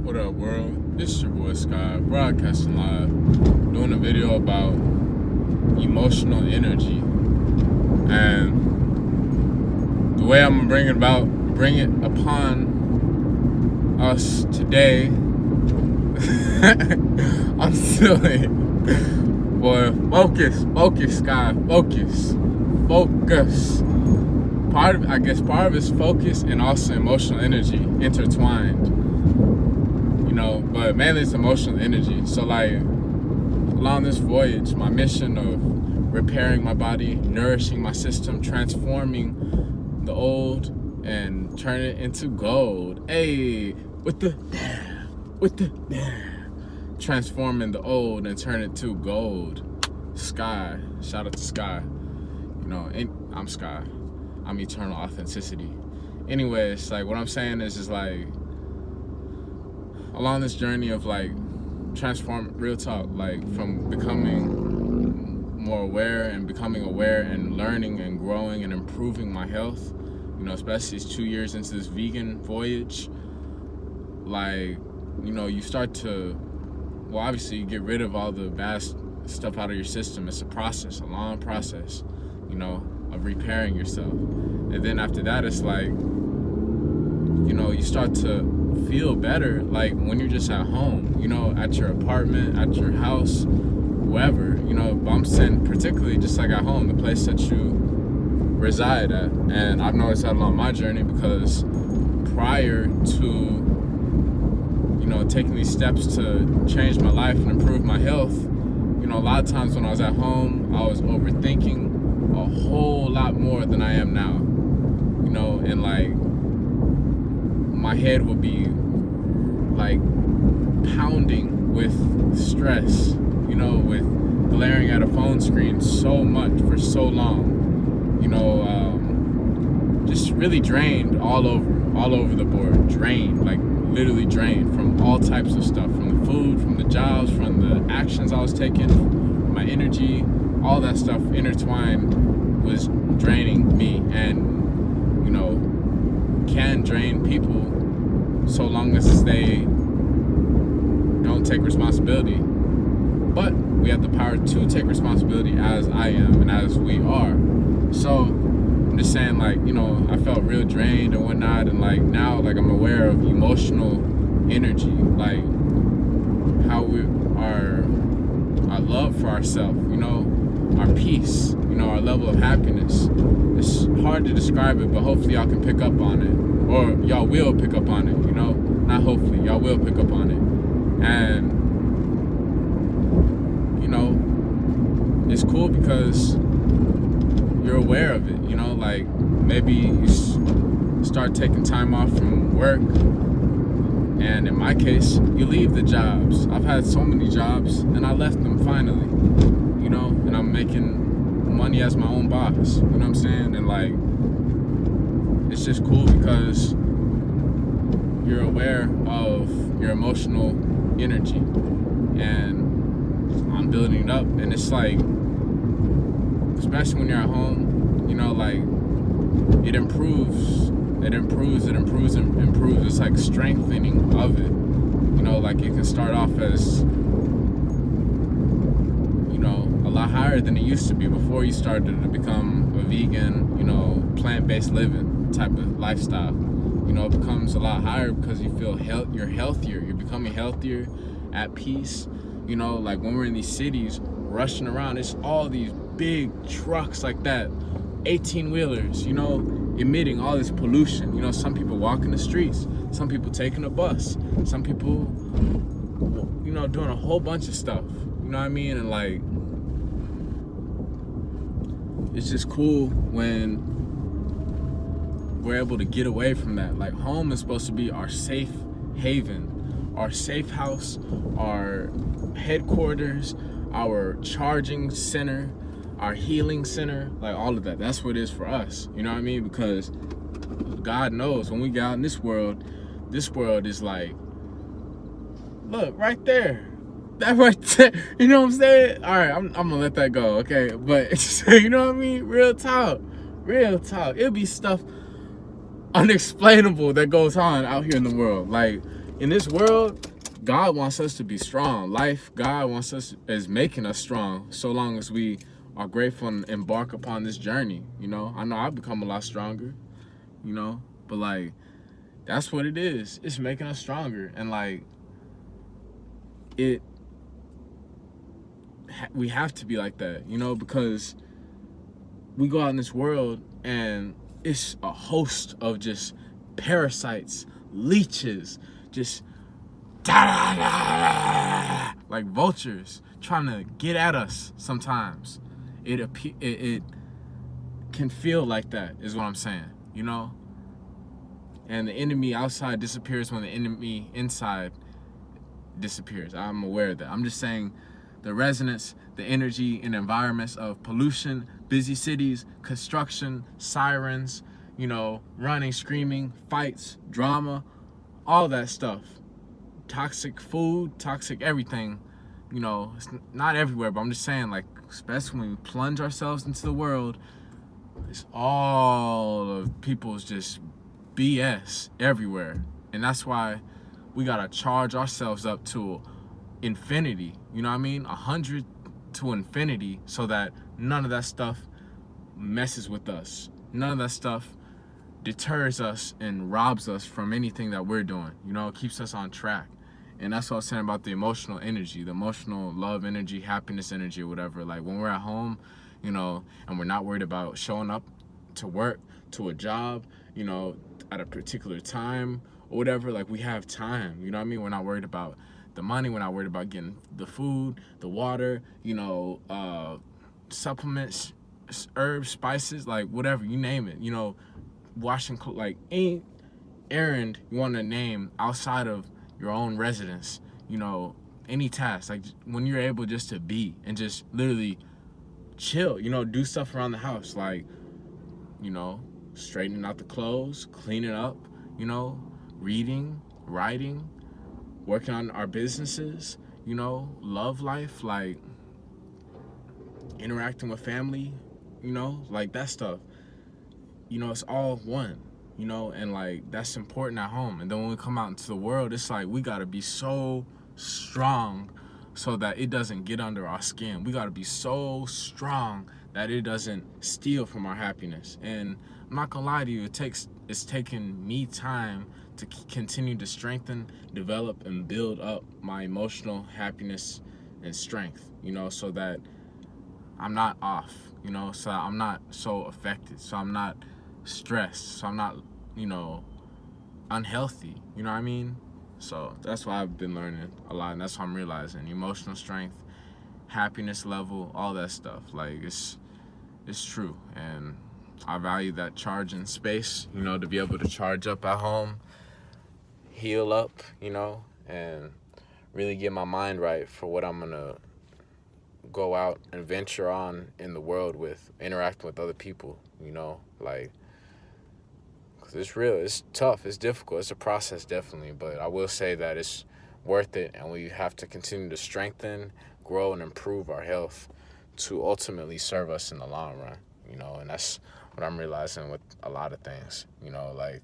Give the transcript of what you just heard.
What up, world? This is your boy Sky, broadcasting live, doing a video about emotional energy. And the way I'm gonna bring it upon us today. I'm silly. Boy, focus, Sky, focus. Part of it's focus and also emotional energy intertwined. But mainly it's emotional energy. So like along this voyage, my mission of repairing my body, nourishing my system, transforming the old and turn it into gold. Hey, transforming the old and turn it to gold. Sky, shout out to Sky. I'm Sky. I'm eternal authenticity. Anyways, like what I'm saying is like along this journey of like transform real talk, like from becoming more aware and becoming aware and learning and growing and improving my health, especially 2 years into this vegan voyage, like, you start to, well, obviously you get rid of all the bad stuff out of your system. It's a process, a long process, of repairing yourself. And then after that, it's like, you start to feel better, like when you're just at home, at your apartment, at your house, wherever, but I'm saying particularly just like at home, the place that you reside at. And I've noticed that along my journey, because prior to, taking these steps to change my life and improve my health, a lot of times when I was at home, I was overthinking a whole lot more than I am now, and like my head would be like pounding with stress, with glaring at a phone screen so much for so long, just really drained all over the board, drained, like literally drained from all types of stuff, from the food, from the jobs, from the actions I was taking, my energy, all that stuff intertwined was draining me, and can drain people so long as they don't take responsibility. But we have the power to take responsibility, as I am and as we are. So I'm just saying, like, I felt real drained and whatnot, and like now, like, I'm aware of emotional energy, like how our love for ourselves, our peace, our level of happiness. It's hard to describe it, but hopefully y'all can pick up on it, or y'all will pick up on it, not hopefully, y'all will pick up on it. And it's cool because you're aware of it, like maybe you start taking time off from work, and in my case, you leave the jobs. I've had so many jobs and I left them finally, and I'm making money as my own boss, you know what I'm saying? And like, it's just cool because you're aware of your emotional energy, and I'm building it up. And it's like, especially when you're at home, like it improves. It's like strengthening of it, like it can start off as, a lot higher than it used to be before you started to become a vegan, plant-based living type of lifestyle. It becomes a lot higher because you feel you're healthier, you're becoming healthier, at peace. Like when we're in these cities rushing around, it's all these big trucks like that, 18-wheelers, emitting all this pollution. Some people walking the streets, some people taking a bus, some people, doing a whole bunch of stuff, what I mean? And like, it's just cool when we're able to get away from that. Like, home is supposed to be our safe haven, our safe house, our headquarters, our charging center, our healing center, like all of that. That's what it is for us, you know what I mean? Because God knows when we get out in this world is like, look, right there. That right there, you know what I'm saying? All right, I'm gonna let that go, okay? But, you know what I mean? Real talk. It'll be stuff unexplainable that goes on out here in the world. Like, in this world, God wants us to be strong. God wants us, is making us strong, so long as we are grateful and embark upon this journey. You know, I know I've become a lot stronger, you know, but like, that's what it is. It's making us stronger. And like, we have to be like that, you know, because we go out in this world and it's a host of just parasites, leeches, just like vultures trying to get at us sometimes. It can feel like that, is what I'm saying, you know? And the enemy outside disappears when the enemy inside disappears. I'm aware of that. I'm just saying the resonance, the energy and environments of pollution, busy cities, construction, sirens, you know, running, screaming, fights, drama, all that stuff. Toxic food, toxic everything, you know, it's not everywhere, but I'm just saying, like, especially when we plunge ourselves into the world, it's all of people's just BS everywhere. And that's why we gotta charge ourselves up to infinity, you know what I mean? 100 to infinity, so that none of that stuff messes with us. None of that stuff deters us and robs us from anything that we're doing. You know, it keeps us on track. And that's what I was saying about the emotional energy, the emotional love energy, happiness energy, or whatever. Like when we're at home, you know, and we're not worried about showing up to work, to a job, you know, at a particular time or whatever, like we have time, you know what I mean? We're not worried about the money, we're not worried about getting the food, the water, you know, supplements, herbs, spices, like whatever, you name it, you know, washing clothes, like any errand you want to name outside of your own residence, you know, any task, like when you're able just to be and just literally chill, you know, do stuff around the house, like, you know, straightening out the clothes, cleaning up, you know, reading, writing, working on our businesses, you know, love life, like interacting with family, you know, like that stuff, you know, it's all one, you know, and like that's important at home. And then when we come out into the world, it's like we gotta be so strong so that it doesn't get under our skin. We gotta be so strong that it doesn't steal from our happiness. And I'm not gonna lie to you, it's taken me time to continue to strengthen, develop, and build up my emotional happiness and strength, you know, so that I'm not off, you know, so I'm not so affected, so I'm not stressed, so I'm not, you know, unhealthy, you know what I mean? So that's why I've been learning a lot, and that's what I'm realizing. Emotional strength, happiness level, all that stuff, like it's true. And I value that charging space, you know, to be able to charge up at home, heal up, you know, and really get my mind right for what I'm gonna go out and venture on in the world with, interacting with other people, you know, like, cause it's real, it's tough, it's difficult, it's a process, definitely, but I will say that it's worth it, and we have to continue to strengthen, grow, and improve our health to ultimately serve us in the long run, you know. And that's what I'm realizing with a lot of things, you know, like